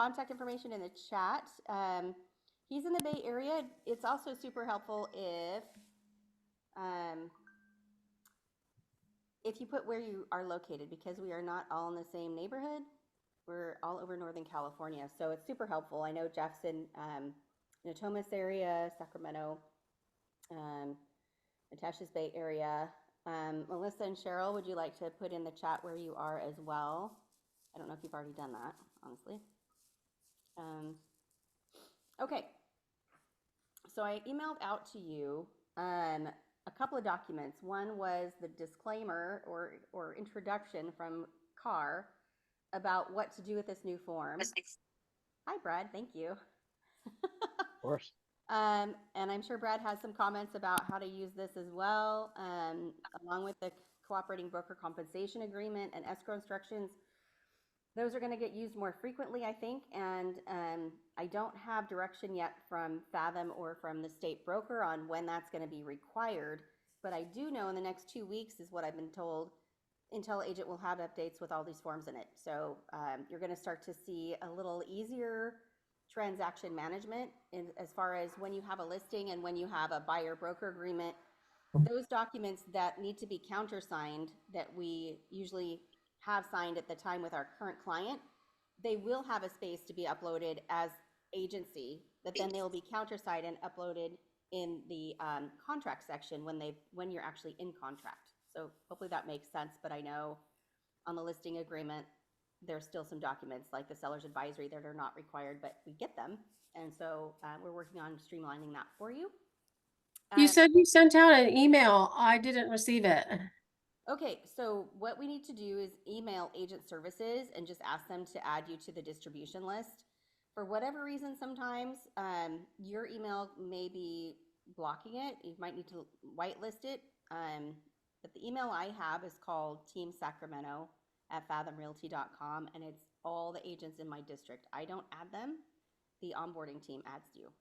contact information in the chat. He's in the Bay Area. It's also super helpful if you put where you are located, because we are not all in the same neighborhood. We're all over Northern California, so it's super helpful. I know Jeff's in Natomas area, Sacramento, Natasha's Bay Area. Melissa and Cheryl, would you like to put in the chat where you are as well? I don't know if you've already done that, honestly. Okay, so I emailed out to you a couple of documents. One was the disclaimer or introduction from CAR about what to do with this new form. Hi, Brad, thank you. Of course. And I'm sure Brad has some comments about how to use this as well, along with the cooperating broker compensation agreement and escrow instructions. Those are going to get used more frequently, I think, and I don't have direction yet from Fathom or from the state broker on when that's going to be required, but I do know in the next 2 weeks is what I've been told, Intel Agent will have updates with all these forms in it. So you're going to start to see a little easier transaction management as far as when you have a listing and when you have a buyer broker agreement. Those documents that need to be countersigned that we usually have signed at the time with our current client, they will have a space to be uploaded as agency, but then they will be countersigned and uploaded in the contract section when you're actually in contract. So hopefully that makes sense, but I know on the listing agreement, there's still some documents like the seller's advisory that are not required, but we get them. And so we're working on streamlining that for you. You said you sent out an email. I didn't receive it. Okay, so what we need to do is email agent services and just ask them to add you to the distribution list. For whatever reason, sometimes your email may be blocking it. You might need to whitelist it. But the email I have is called teamsacramento@fathomrealty.com, and it's all the agents in my district. I don't add them. The onboarding team adds you.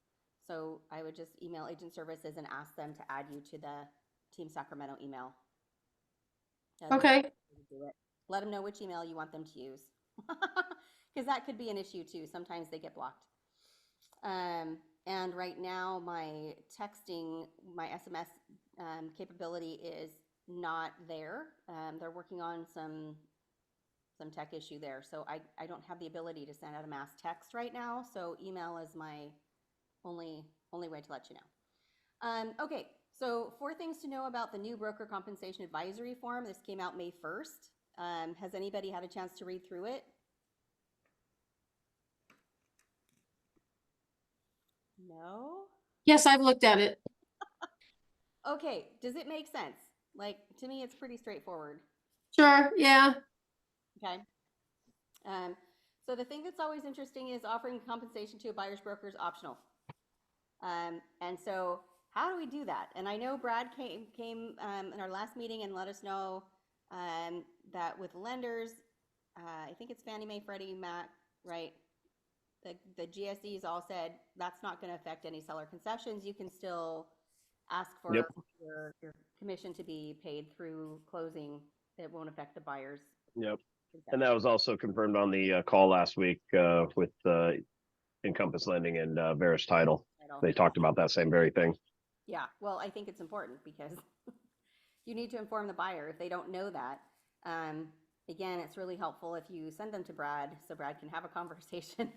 So I would just email agent services and ask them to add you to the Team Sacramento email. Okay. Let them know which email you want them to use, because that could be an issue too. Sometimes they get blocked. And right now my texting, my SMS capability is not there. They're working on some tech issue there. So I don't have the ability to send out a mass text right now. So email is my only way to let you know. Okay, so 4 things to know about the new broker compensation advisory form. This came out May 1st. Has anybody had a chance to read through it? No? Yes, I've looked at it. Okay, does it make sense? Like, to me, it's pretty straightforward. Sure, yeah. Okay. So the thing that's always interesting is offering compensation to a buyer's broker is optional. And so how do we do that? And I know Brad came in our last meeting and let us know that with lenders, I think it's Fannie Mae, Freddie Mac, right? The GSEs all said that's not going to affect any seller concessions. You can still ask for your commission to be paid through closing. It won't affect the buyers. Yep. And that was also confirmed on the call last week with Encompass Lending and Veris Title. They talked about that same very thing. Yeah, well, I think it's important because you need to inform the buyer if they don't know that. Again, it's really helpful if you send them to Brad so Brad can have a conversation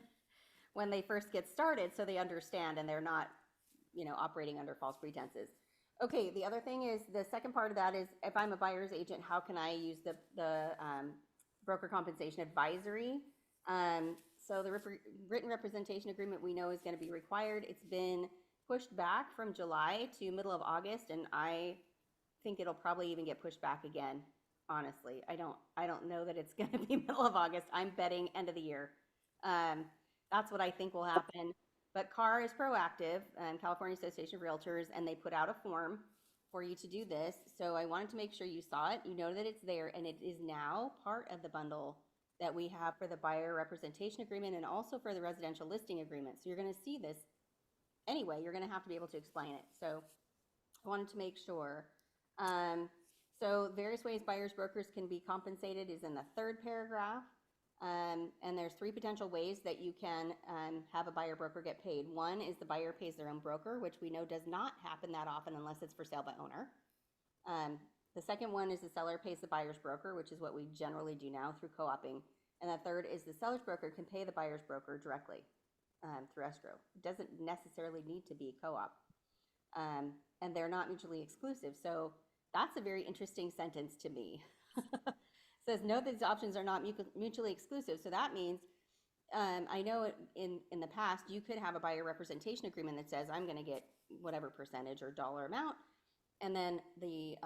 when they first get started so they understand and they're not, operating under false pretenses. Okay, the other thing is the second part of that is if I'm a buyer's agent, how can I use the broker compensation advisory? So the written representation agreement we know is going to be required. It's been pushed back from July to middle of August, and I think it'll probably even get pushed back again. Honestly, I don't know that it's going to be middle of August. I'm betting end of the year. That's what I think will happen. But CAR is proactive, California Association of Realtors, and they put out a form for you to do this. So I wanted to make sure you saw it. You know that it's there, and it is now part of the bundle that we have for the buyer representation agreement and also for the residential listing agreement. So you're going to see this anyway. You're going to have to be able to explain it. So I wanted to make sure. So various ways buyers brokers can be compensated is in the 3rd paragraph. And there's three potential ways that you can have a buyer broker get paid. One is the buyer pays their own broker, which we know does not happen that often unless it's for sale by owner. The second one is the seller pays the buyer's broker, which is what we generally do now through co-oping. And the third is the seller's broker can pay the buyer's broker directly through escrow. It doesn't necessarily need to be co-op. And they're not mutually exclusive. So that's a very interesting sentence to me. Says, no, these options are not mutually exclusive. So that means, I know in the past, you could have a buyer representation agreement that says, I'm going to get whatever percentage or dollar amount. And then the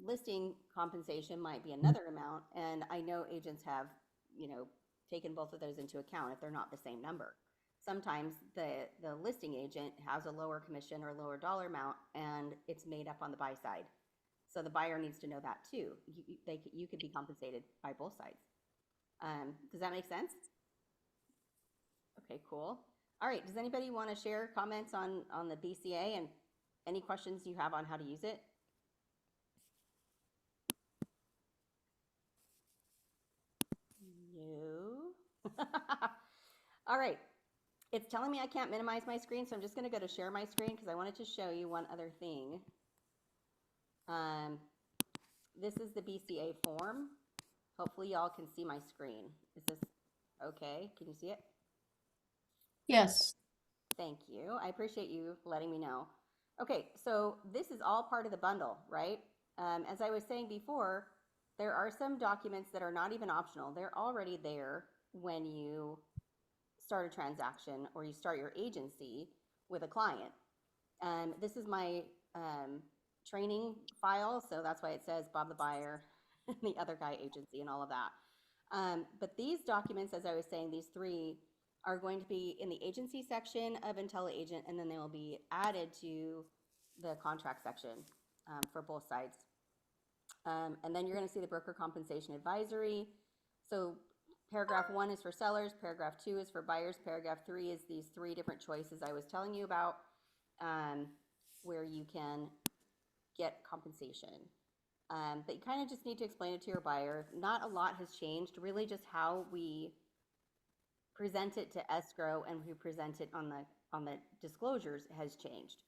listing compensation might be another amount. And I know agents have, taken both of those into account if they're not the same number. Sometimes the listing agent has a lower commission or lower dollar amount, and it's made up on the buy side. So the buyer needs to know that too. You could be compensated by both sides. Does that make sense? Okay, cool. All right, does anybody want to share comments on the BCA and any questions you have on how to use it? No. All right, it's telling me I can't minimize my screen, so I'm just going to go to share my screen because I wanted to show you one other thing. This is the BCA form. Hopefully y'all can see my screen. Is this okay? Can you see it? Yes. Thank you. I appreciate you letting me know. Okay, so this is all part of the bundle, right? As I was saying before, there are some documents that are not even optional. They're already there when you start a transaction or you start your agency with a client. This is my training file, so that's why it says Bob the Buyer and the other guy agency and all of that. But these documents, as I was saying, these three are going to be in the agency section of IntelliAgent, and then they will be added to the contract section for both sides. And then you're going to see the broker compensation advisory. So paragraph 1 is for sellers, paragraph 2 is for buyers, paragraph 3 is these three different choices I was telling you about, where you can get compensation. But you kind of just need to explain it to your buyer. Not a lot has changed, really just how we present it to escrow and we present it on the disclosures has changed.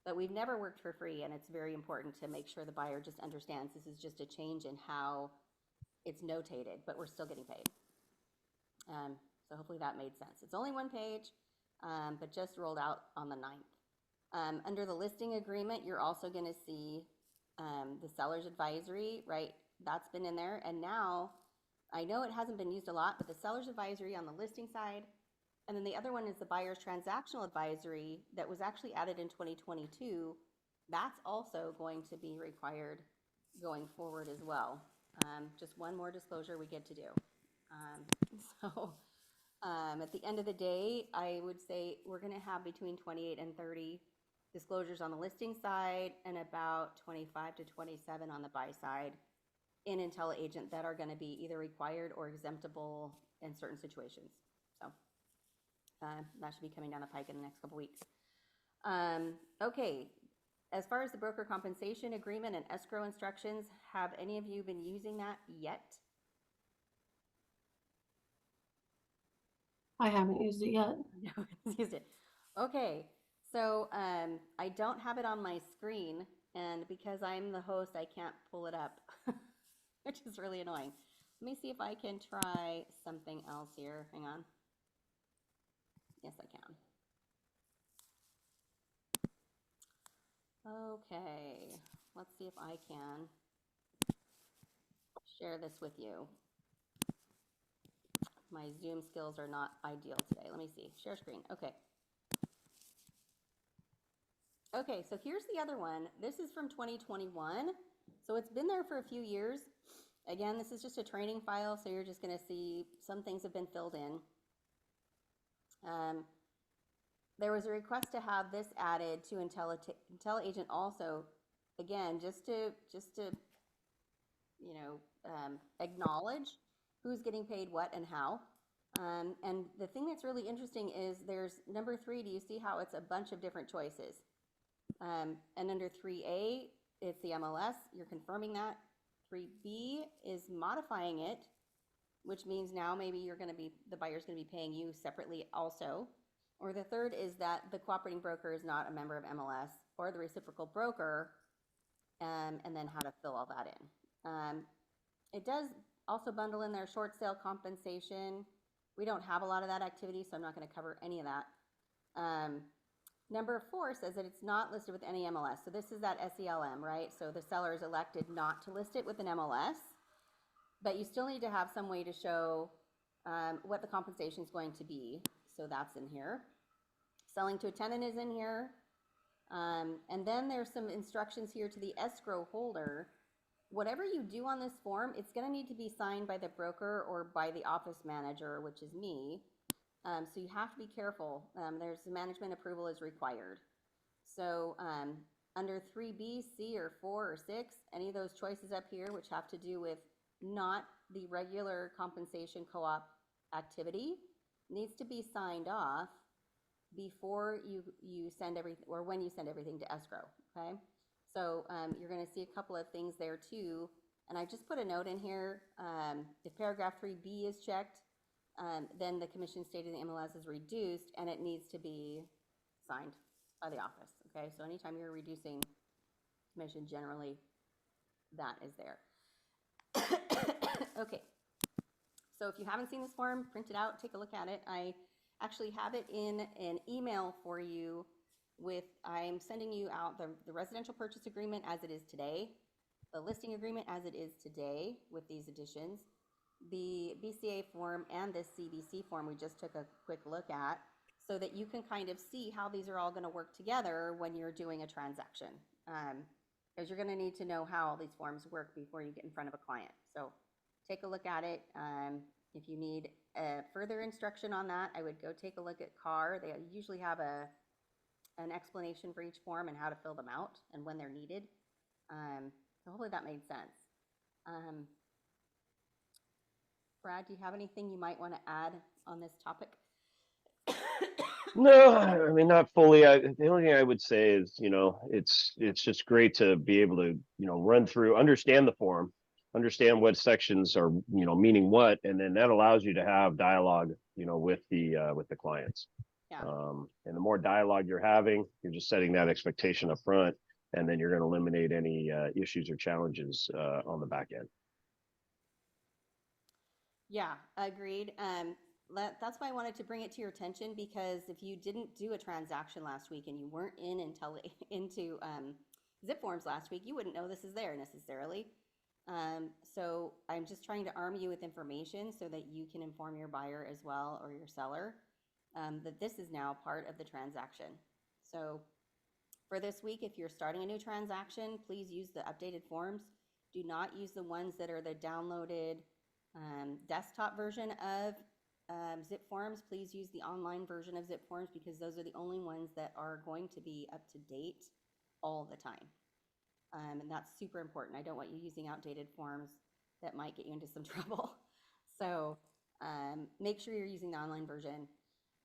But we've never worked for free, and it's very important to make sure the buyer just understands this is just a change in how it's notated, but we're still getting paid. So hopefully that made sense. It's only one page, but just rolled out on the 9th. Under the listing agreement, you're also going to see the seller's advisory, right? That's been in there. And now, I know it hasn't been used a lot, but the seller's advisory on the listing side, and then the other one is the buyer's transactional advisory that was actually added in 2022. That's also going to be required going forward as well. Just one more disclosure we get to do. At the end of the day, I would say we're going to have between 28 and 30 disclosures on the listing side and about 25 to 27 on the buy side in IntelliAgent that are going to be either required or exemptable in certain situations. So that should be coming down the pike in the next couple weeks. Okay, as far as the broker compensation agreement and escrow instructions, have any of you been using that yet? I haven't used it yet. No, it's used it. Okay, so I don't have it on my screen, and because I'm the host, I can't pull it up, which is really annoying. Let me see if I can try something else here. Hang on. Yes, I can. Okay, let's see if I can share this with you. My Zoom skills are not ideal today. Let me see. Share screen. Okay. Okay, so here's the other one. This is from 2021. So it's been there for a few years. Again, this is just a training file, so you're just going to see some things have been filled in. There was a request to have this added to IntelliAgent also, again, just to acknowledge who's getting paid what and how. And the thing that's really interesting is there's number 3. Do you see how it's a bunch of different choices? And under 3A, it's the MLS. You're confirming that. 3B is modifying it which means now maybe the buyer's going to be paying you separately also. Or the third is that the cooperating broker is not a member of MLS or the reciprocal broker, and then how to fill all that in. It does also bundle in their short sale compensation. We don't have a lot of that activity, so I'm not going to cover any of that. Number 4 says that it's not listed with any MLS. So this is that SELM, right? So the seller is elected not to list it with an MLS, but you still need to have some way to show what the compensation is going to be. So that's in here. Selling to a tenant is in here. And then there's some instructions here to the escrow holder. Whatever you do on this form, it's going to need to be signed by the broker or by the office manager, which is me. So you have to be careful. There's management approval is required. So under 3B, C, or 4 or 6, any of those choices up here, which have to do with not the regular compensation co-op activity, needs to be signed off before you send everything, or when you send everything to escrow, okay? So you're going to see a couple of things there too. And I just put a note in here. If paragraph 3B is checked, then the commission stated the MLS is reduced and it needs to be signed by the office, okay? So anytime you're reducing commission, generally that is there. Okay, so if you haven't seen this form, print it out, take a look at it. I actually have it in an email for you with, I'm sending you out the residential purchase agreement as it is today, the listing agreement as it is today with these additions, the BCA form and this CBC form we just took a quick look at, so that you can kind of see how these are all going to work together when you're doing a transaction. Because you're going to need to know how all these forms work before you get in front of a client. So take a look at it. If you need further instruction on that, I would go take a look at CAR. They usually have an explanation for each form and how to fill them out and when they're needed. So hopefully that made sense. Brad, do you have anything you might want to add on this topic? No, I mean, not fully. The only thing I would say is, it's just great to be able to, run through, understand the form, understand what sections are, meaning what, and then that allows you to have dialogue, with the clients. Yeah. And the more dialogue you're having, you're just setting that expectation up front, and then you're going to eliminate any issues or challenges on the back end. Yeah, agreed. That's why I wanted to bring it to your attention, because if you didn't do a transaction last week and you weren't into zip forms last week, you wouldn't know this is there necessarily. So I'm just trying to arm you with information so that you can inform your buyer as well, or your seller, that this is now part of the transaction. So for this week, if you're starting a new transaction, please use the updated forms. Do not use the ones that are the downloaded desktop version of zip forms. Please use the online version of zip forms, because those are the only ones that are going to be up to date all the time. And that's super important. I don't want you using outdated forms that might get you into some trouble. So make sure you're using the online version.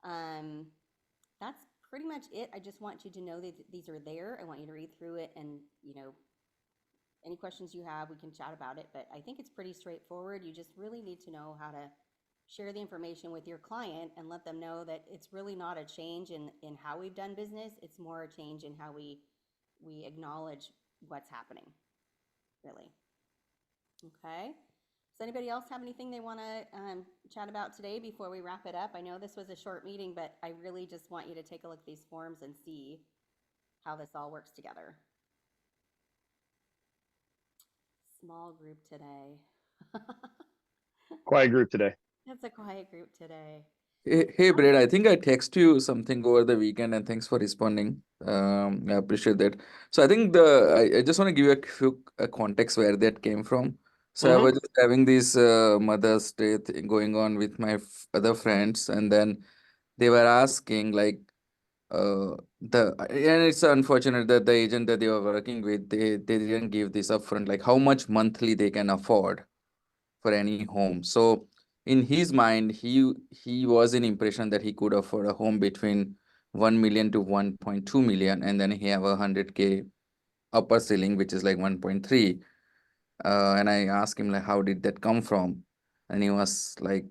That's pretty much it. I just want you to know that these are there. I want you to read through it, and any questions you have, we can chat about it. But I think it's pretty straightforward. You just really need to know how to share the information with your client and let them know that it's really not a change in how we've done business. It's more a change in how we acknowledge what's happening, really. Okay. Does anybody else have anything they want to chat about today before we wrap it up? I know this was a short meeting, but I really just want you to take a look at these forms and see how this all works together. Small group today. Quiet group today. It's a quiet group today. Hey, Brad, I think I text you something over the weekend, and thanks for responding. I appreciate that. So I think I just want to give you a quick context where that came from. So I was just having this Mother's Day going on with my other friends, and then they were asking like and it's unfortunate that the agent that they were working with, they didn't give this upfront, like how much monthly they can afford for any home. So in his mind, he was in impression that he could afford a home between 1 million to 1.2 million, and then he have 100K upper ceiling, which is like 1.3. And I asked him like, how did that come from? and he was like,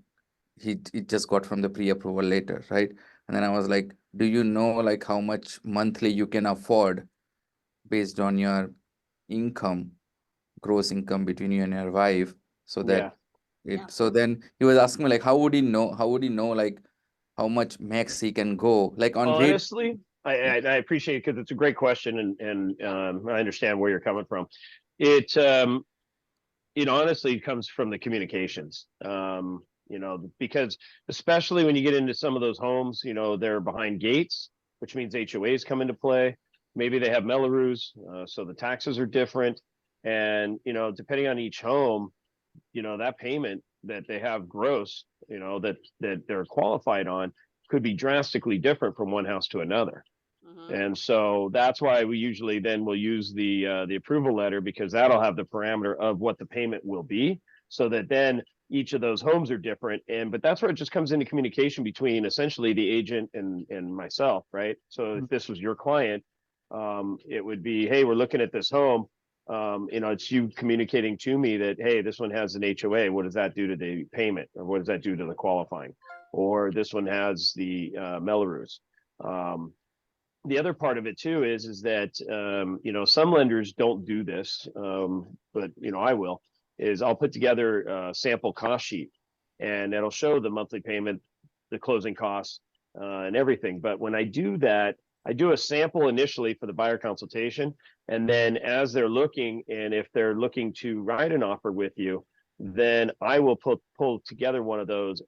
he just got from the pre-approval later, right? And then I was like, do you know like how much monthly you can afford based on your income, gross income between you and your wife, so Yeah. that so then he was asking me like, how would he know like how much max he can go, like on rate. Honestly, I appreciate it because it's a great question, and I understand where you're coming from. It honestly comes from the communications. Because especially when you get into some of those homes, they're behind gates, which means HOAs come into play. Maybe they have Melloru's, so the taxes are different, and depending on each home, that payment that they have gross, that they're qualified on could be drastically different from one house to another. And so that's why we usually then will use the approval letter, because that'll have the parameter of what the payment will be, so that then each of those homes are different. But that's where it just comes into communication between essentially the agent and myself, right? So if this was your client, it would be, hey, we're looking at this home. It's you communicating to me that, hey, this one has an HOA. What does that do to the payment, or what does that do to the qualifying? Or this one has the Melrose. The other part of it too is that some lenders don't do this, but I will. Is I'll put together a sample cost sheet, and it'll show the monthly payment, the closing costs, and everything. But when I do that, I do a sample initially for the buyer consultation, and then as they're looking, and if they're looking to write an offer with you, then I will pull together one of those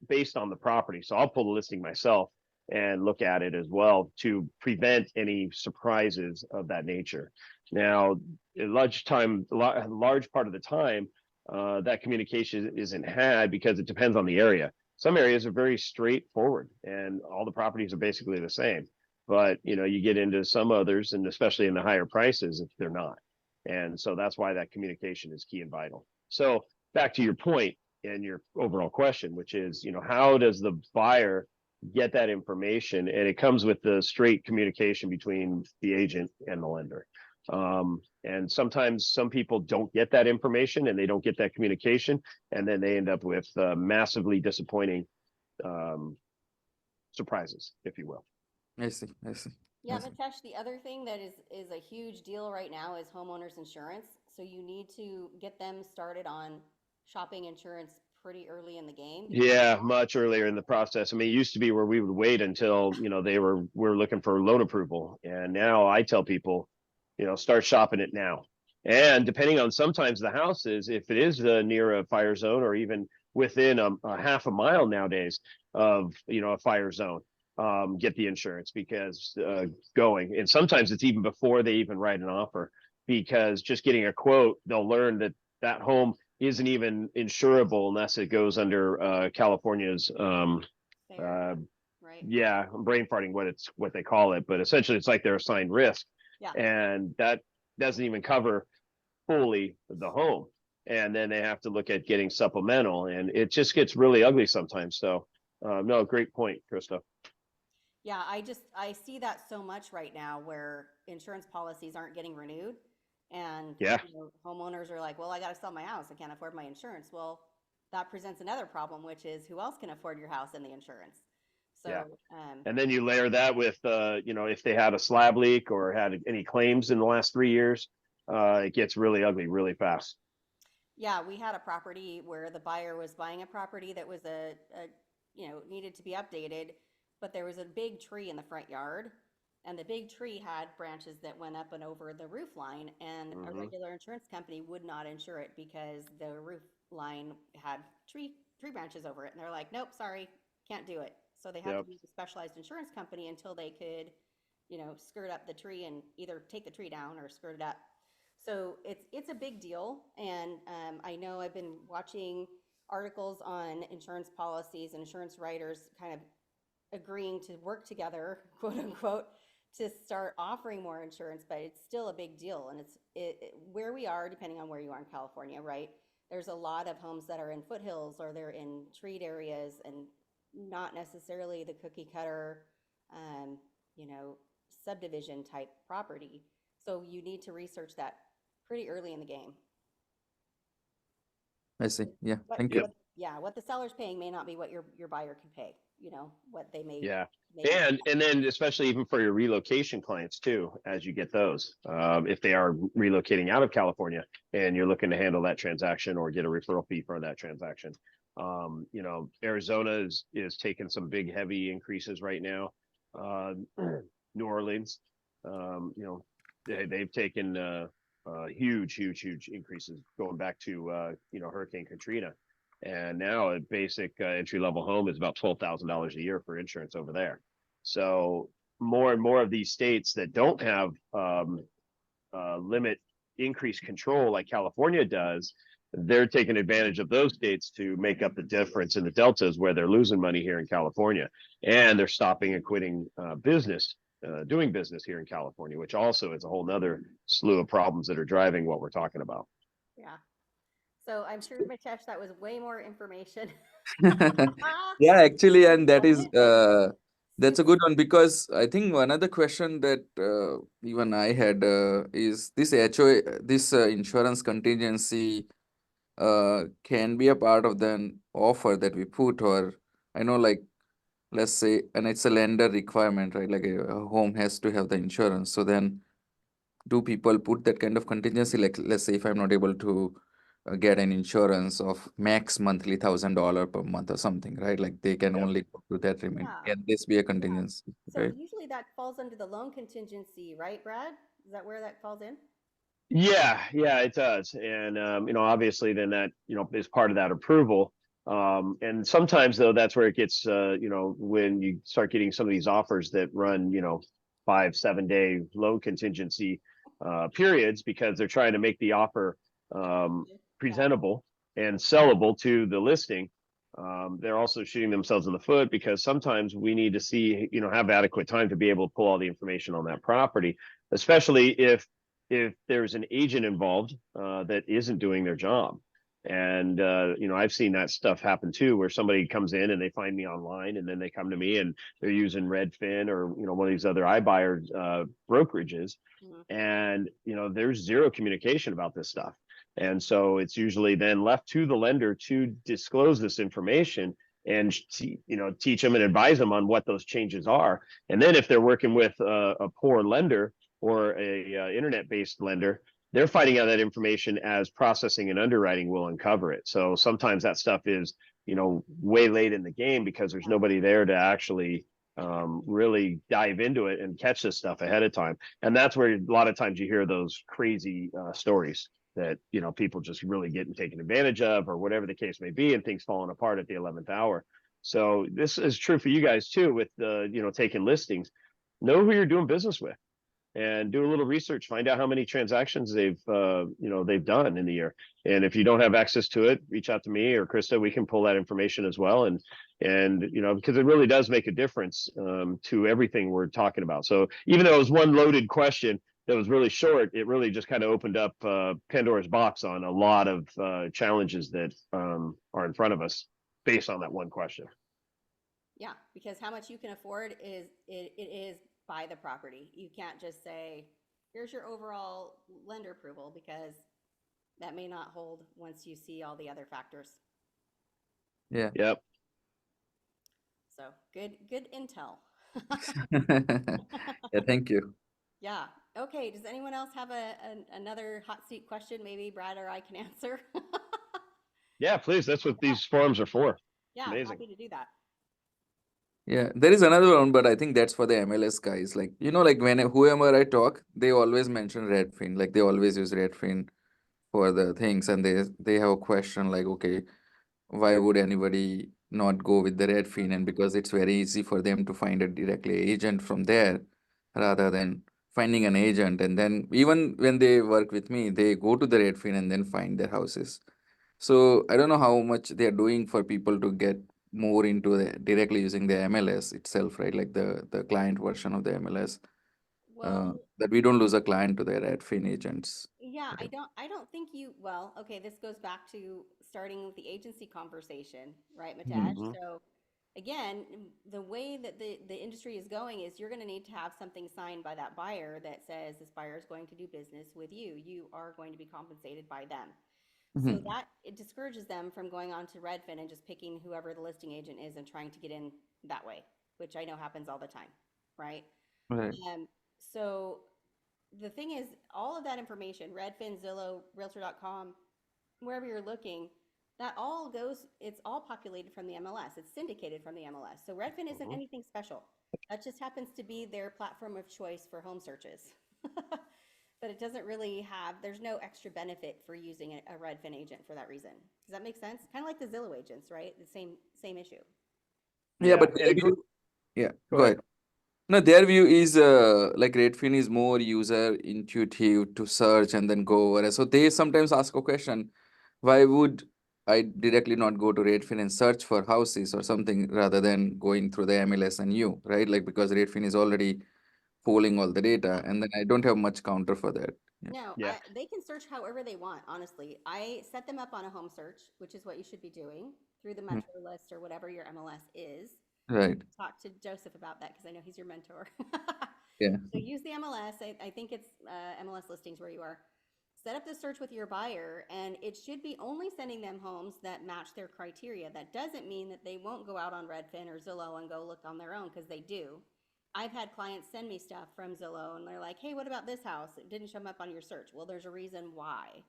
based on the property. So I'll pull the listing myself and look at it as well to prevent any surprises of that nature. Now, a large part of the time, that communication isn't had because it depends on the area. Some areas are very straightforward, and all the properties are basically the same. But you get into some others, and especially in the higher prices, if they're not. And so that's why that communication is key and vital. So back to your point and your overall question, which is, how does the buyer get that information? And it comes with the straight communication between the agent and the lender. And sometimes some people don't get that information, and they don't get that communication, and then they end up with massively disappointing surprises, if you will. I see. Yeah, Mitesh, the other thing that is a huge deal right now is homeowners insurance. So you need to get them started on shopping insurance pretty early in the game. Yeah, much earlier in the process. I mean, it used to be where we would wait until, we're looking for loan approval. And now I tell people, start shopping it now. And depending on sometimes the houses, if it is near a fire zone, or even within a half a mile nowadays of, a fire zone, get the insurance, because going, and sometimes it's even before they even write an offer, because just getting a quote, they'll learn that home isn't even insurable unless it goes under California's right? Yeah, I'm brain farting what they call it, but essentially it's like their assigned risk. Yeah. And that doesn't even cover fully the home, and then they have to look at getting supplemental, and it just gets really ugly sometimes. So no, great point, Krista. Yeah, I see that so much right now, where insurance policies aren't getting renewed. And homeowners are like, well, I got to sell my house. I can't afford my insurance. Well, that presents another problem, which is, who else can afford your house and the insurance? So, and then you layer that with, if they had a slab leak or had any claims in the last 3 years, it gets really ugly really fast. Yeah, we had a property where the buyer was buying a property that was needed to be updated, but there was a big tree in the front yard. And the big tree had branches that went up and over the roof line, and a regular insurance company would not insure it because the roof line had tree branches over it. And they're like, nope, sorry, can't do it. So they had to use a specialized insurance company until they could, skirt up the tree and either take the tree down or skirt it up. So it's a big deal. And I know I've been watching articles on insurance policies and insurance writers kind of agreeing to work together, quote unquote, to start offering more insurance, but it's still a big deal. And where we are, depending on where you are in California, right? There's a lot of homes that are in foothills, or they're in treed areas, and not necessarily the cookie cutter, subdivision type property. So you need to research that pretty early in the game. I see. Yeah. Thank you. Yeah, what the seller's paying may not be what your buyer can pay, you know, what they may. Yeah. may And then especially even for your relocation clients too, as you get those, if they are relocating out of California and you're looking to handle that transaction or get a referral fee for that transaction. You know, Arizona is taking some big heavy increases right now. New Orleans, you know, they've taken huge increases going back to you know, Hurricane Katrina. And now a basic entry level home is about $12,000 a year for insurance over there. So more and more of these states that don't have limit increased control like California does, they're taking advantage of those states to make up the difference in the deltas where they're losing money here in California, and they're stopping and quitting doing business here in California, which also is a whole nother slew of problems that are driving what we're talking about. Yeah. So I'm sure, Mitesh, that was way more information. Yeah, actually, and that is that's a Super. good one, because I think one other question that even I had is this HOA, this insurance contingency can be a part of the offer that we put, or I know, like, let's say, and it's a lender requirement, right? Like a home has to have the insurance. So then do people put that kind of contingency? Like, let's say if I'm not able to get an insurance of max monthly $1,000 per month or something, right? Like they can Yep. only go to that limit. Yeah. Can this be a contingency, So right? usually that falls under the loan contingency, right, Brad? Is that where that falls in? Yeah, it does. And you know, obviously then that, you know, is part of that approval. And sometimes though, that's where it gets you know, when you start getting some of these offers that run, you know, 5-7 day loan contingency periods, because they're trying to make the offer presentable and sellable to the listing. They're also shooting themselves in the foot, because sometimes we need to see, you know, have adequate time to be able to pull all the information on that property, especially if there's an agent involved that isn't doing their job. And you know, I've seen that stuff happen too, where somebody comes in and they find me online, and then they come to me and they're using Redfin or, you know, one of these other iBuyer brokerages, and you know, there's zero communication about this stuff. And so it's usually then left to the lender to disclose this information and you know, teach them and advise them on what those changes are. And then if they're working with a poor lender or a internet-based lender, they're finding out that information as processing and underwriting will uncover it. So sometimes that stuff is, you know, way late in the game, because there's nobody there to actually really dive into it and catch this stuff ahead of time. And that's where a lot of times you hear those crazy stories that, you know, people just really getting taken advantage of, or whatever the case may be, and things falling apart at the 11th hour. So this is true for you guys too, with you know, taking listings. Know who you're doing business with, and do a little research, find out how many transactions they've you know, they've done in the year. And if you don't have access to it, reach out to me or Krista. We can pull that information as well. And you know, because it really does make a difference to everything we're talking about. So even though it was one loaded question that was really short, it really just kind of opened up Pandora's box on a lot of challenges that are in front of us based on that one question. Yeah, because how much you can afford is it is by the property. You can't just say, here's your overall lender approval, because that may not hold once you see all the other factors. Yeah. Yep. So good intel. Yeah, thank you. Yeah. Okay. Does anyone else have another hot seat question maybe Brad or I can answer? Yeah, please. That's what these forums are for. Yeah, I'm Amazing. happy to do that. Yeah, there is another one, but I think that's for the MLS guys. Like, you know, like when whoever I talk, they always mention Redfin. Like they always use Redfin for the things, and they have a question like, okay, why would anybody not go with the Redfin? And because it's very easy for them to find a directly agent from there rather than finding an agent. And then even when they work with me, they go to the Redfin and then find their houses. So I don't know how much they are doing for people to get more into directly using the MLS itself, right? Like the client version of the MLS, Well, that we don't lose a client to their Redfin agents. yeah, Right? I don't think well, okay, this goes back to starting with the agency conversation, right, Mitesh? Mhm. So again, the way that the industry is going is you're going to need to have something signed by that buyer that says this buyer is going to do business with you. You are going to be compensated by them. So Mhm. that it discourages them from going on to Redfin and just picking whoever the listing agent is and trying to get in that way, which I know happens all the time, right? Right. So the thing is, all of that information, Redfin, Zillow, Realtor.com, wherever you're looking, that all goes, it's all populated from the MLS. It's syndicated from the MLS. So Redfin isn't Mhm. anything special. That just happens to be their platform of choice for home searches. But it doesn't really have, there's no extra benefit for using a Redfin agent for that reason. Does that make sense? Kind of like the Zillow agents, right? The same issue. Yeah, Yeah, but and yeah, go go ahead. ahead. No, their view is like Redfin is more user intuitive to search and then go over. So they sometimes ask a question, why would I directly not go to Redfin and search for houses or something rather than going through the MLS and you, right? Like because Redfin is already pulling all the data and then I don't have much counter for that. Yeah. No, Yeah, they can search however they want, honestly. I set them up on a home search, which is what you should be doing through the Mm. Metro list or whatever your MLS is. Right. Talk to Joseph about that because I know he's your mentor. Yeah. So use the MLS. I think it's MLS listings where you are. Set up the search with your buyer, and it should be only sending them homes that match their criteria. That doesn't mean that they won't go out on Redfin or Zillow and go look on their own, because they do. I've had clients send me stuff from Zillow, and they're like, "Hey, what about this house? It didn't show up on your search." Well, there's a reason why,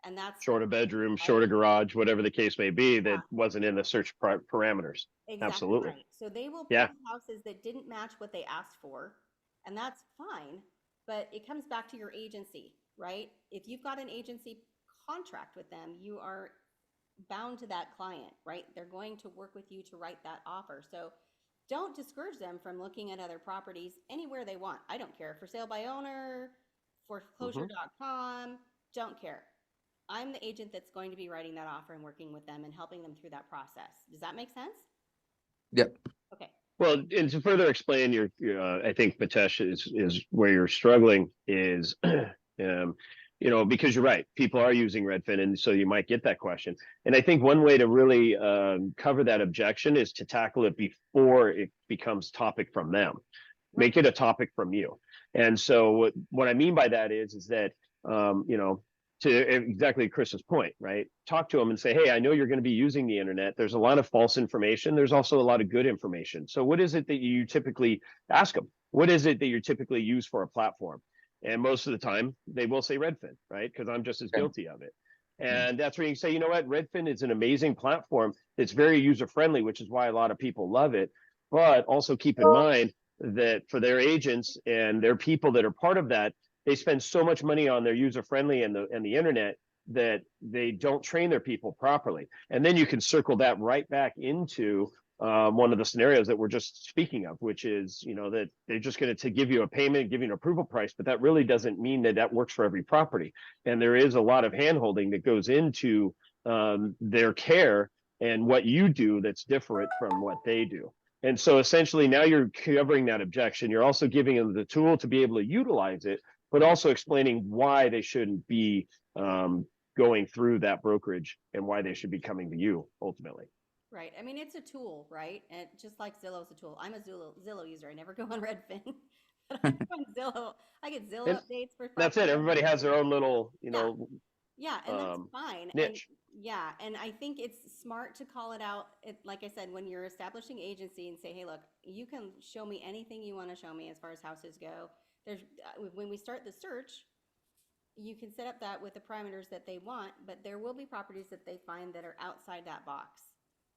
and that's the short of bedroom, short right. of garage, whatever the case may be, that Yeah, wasn't in the search parameters. exactly Absolutely. right. So they will Yeah, pull houses that didn't match what they asked for, and that's fine. But it comes back to your agency, right? If you've got an agency contract with them, you are bound to that client, right? They're going to work with you to write that offer. So don't discourage them from looking at other properties anywhere they want. I don't care. For sale by owner, hmm foreclosure.com, don't care. I'm the agent that's going to be writing that offer and working with them and helping them through that process. Does that make sense? Yeah. Okay. Well, and to further explain I think Mitesh is where you're struggling is, because you're right, people are using Redfin, and so you might get that question. And I think one way to really cover that objection is to tackle it before it becomes topic from them. Right. Make it a topic from you. And so what I mean by that is that to exactly Chris's point, right? Talk to them and say, hey, I know you're going to be using the internet. There's a lot of false information. There's also a lot of good information. So what is it that you typically ask them? What is it that you typically use for a platform? And most of the time they will say Redfin, right? Because I'm just as Yeah. guilty of it. Yeah. And that's where you say, you know what? Redfin is an amazing platform. It's very user friendly, which is why a lot of people love it. But also keep in mind that for their agents and their people that are part of that, they spend so much money on their user friendly and the internet that they don't train their people properly. And then you can circle that right back into one of the scenarios that we're just speaking of, which is, that they're just going to give you a payment, give you an approval price, but that really doesn't mean that that works for every property. And there is a lot of handholding that goes into their care and what you do that's different from what they do. And so essentially now you're covering that objection. You're also giving them the tool to be able to utilize it, but also explaining why they shouldn't be going through that brokerage and why they should be coming to you ultimately. Right. I mean, it's a tool, right? And just like Zillow's a tool. I'm a Zillow user. I never go on Redfin, but I go on Zillow. I get Zillow And updates for that's it. property. Everybody has their own little, Yeah. Yeah, and that's fine. And niche. yeah, and I think it's smart to call it out. Like I said, when you're establishing agency and say, hey, look, you can show me anything you want to show me as far as houses go. There's when we start the search, you can set up that with the parameters that they want, but there will be properties that they find that are outside that box.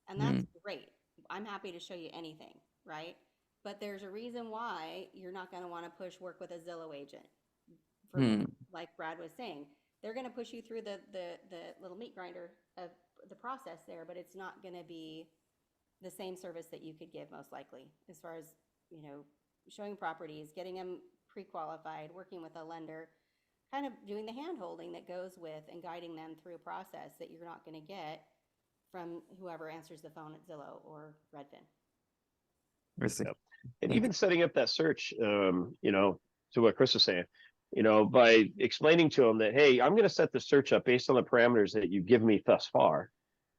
And that's Mm. great. I'm happy to show you anything, right? But there's a reason why you're not going to want to push work with a Zillow agent. For Mm. like Brad was saying, they're going to push you through the little meat grinder of the process there, but it's not going to be the same service that you could give most likely as far as, showing properties, getting them pre-qualified, working with a lender, kind of doing the hand holding that goes with and guiding them through a process that you're not going to get from whoever answers the phone at Zillow or Redfin. I see. Yep. And Okay. even setting up that search, to what Chris was saying, by explaining to them that, hey, I'm going to set the search up based on the parameters that you give me thus far.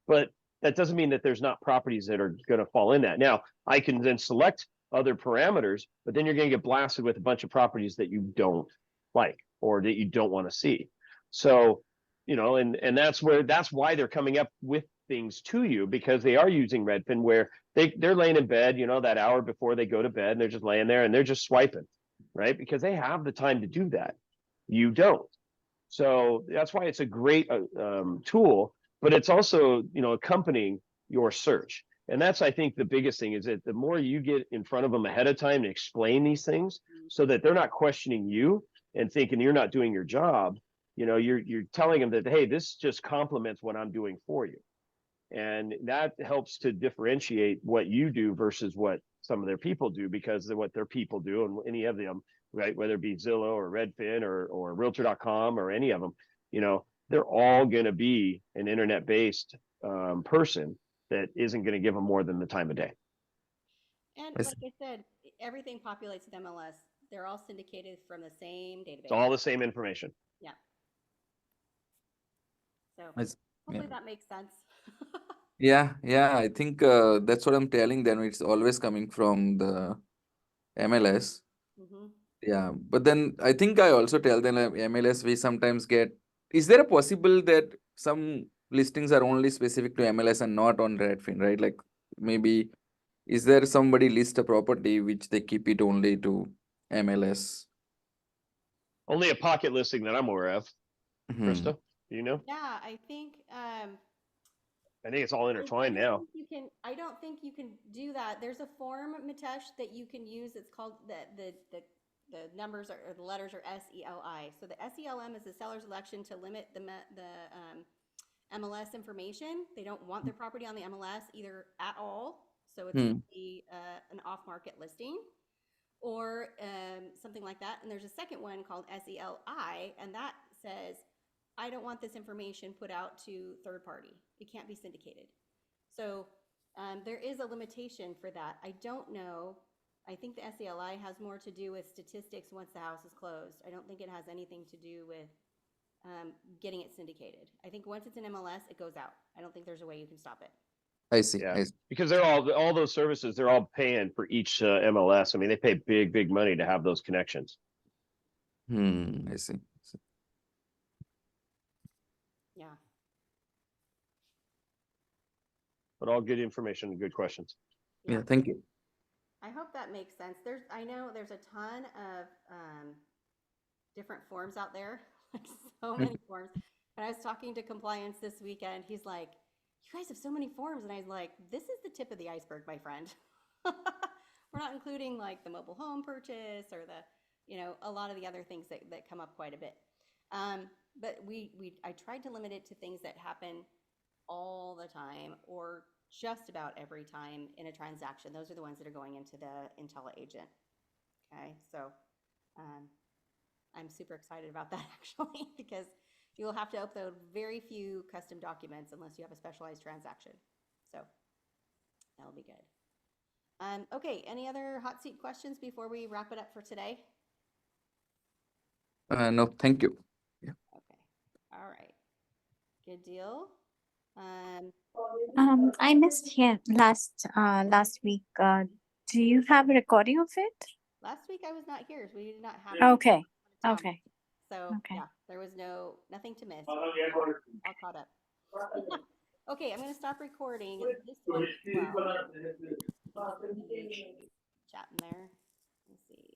But that doesn't mean that there's not properties that are going to fall in that. Now, I can then select other parameters, but then you're going to get blasted with a bunch of properties that you don't like or that you don't want to see. So you know, and that's why they're coming up with things to you, because they are using Redfin, where they're laying in bed, you know, that hour before they go to bed, and they're just laying there and they're just swiping, right? Because they have the time to do that. You don't. So that's why it's a great tool, but it's also, you know, accompanying your search. And that's, I think, the biggest thing is that the more you get in front of them ahead of time to explain these things, so that they're not questioning you and thinking you're not doing your job, you know, you're telling them that, hey, this just complements what I'm doing for you. And that helps to differentiate what you do versus what some of their people do, because of what their people do, and any of them, right? Whether it be Zillow or Redfin or Realtor.com or any of them, you know, they're all going to be an internet-based person that isn't going to give them more than the time of day. And Yes. like I said, everything populates with MLS. They're all syndicated from the same database. It's all the same information. Yeah. So Yes. hopefully Yeah. that makes sense. Yeah, I think that's what I'm telling them. It's always coming from the MLS. Mm-hmm. Yeah, but then I think I also tell them MLS we sometimes get. Is there a possible that some listings are only specific to MLS and not on Redfin, right? Like maybe is there somebody list a property which they keep it only to MLS? Only a pocket listing that I'm aware of. Hmm. Krista, do you know? Yeah, I think I think it's all intertwined now. I don't think you can do that. There's a form, Mitesh, that you can use. It's called the numbers or the letters are SELI. So the SELM is the seller's election to limit the MLS information. They don't want their property on the MLS either at all. So it's going to be an off-market listing or something like that. And there's a second one called SELI, and that says, I don't want this information put out to third party. It can't be syndicated. So there is a limitation for that. I don't know. I think the SELI has more to do with statistics once the house is closed. I don't think it has anything to do with getting it syndicated. I think once it's in MLS, it goes out. I don't think there's a way you can stop it. I see. Yeah, I see. because they're all those services, they're all paying for each MLS. I mean, they pay big money to have those connections. I see. Yeah. But all good information and good questions. Yeah, thank you. I hope that makes sense. I know there's a ton of different forms out there, like so many forms. And I was talking to compliance this weekend. He's like, you guys have so many forms. And I was like, this is the tip of the iceberg, my friend. We're not including like the mobile home purchase or a lot of the other things that come up quite a bit. But I tried to limit it to things that happen all the time or just about every time in a transaction. Those are the ones that are going into the IntelliAgent. Okay, so I'm super excited about that actually, because you will have to upload very few custom documents unless you have a specialized transaction. So that'll be good. Okay, any other hot seat questions before we wrap it up for today? No, thank you. Yeah. Okay, all right, good deal. I missed here last week. Do you have a recording of it? Last week I was not here, so we did not have. Okay. Tom. Okay. So Okay. yeah, there was nothing to miss. All caught up. Okay, I'm going to stop recording this one as well. Chat in there. Let's see.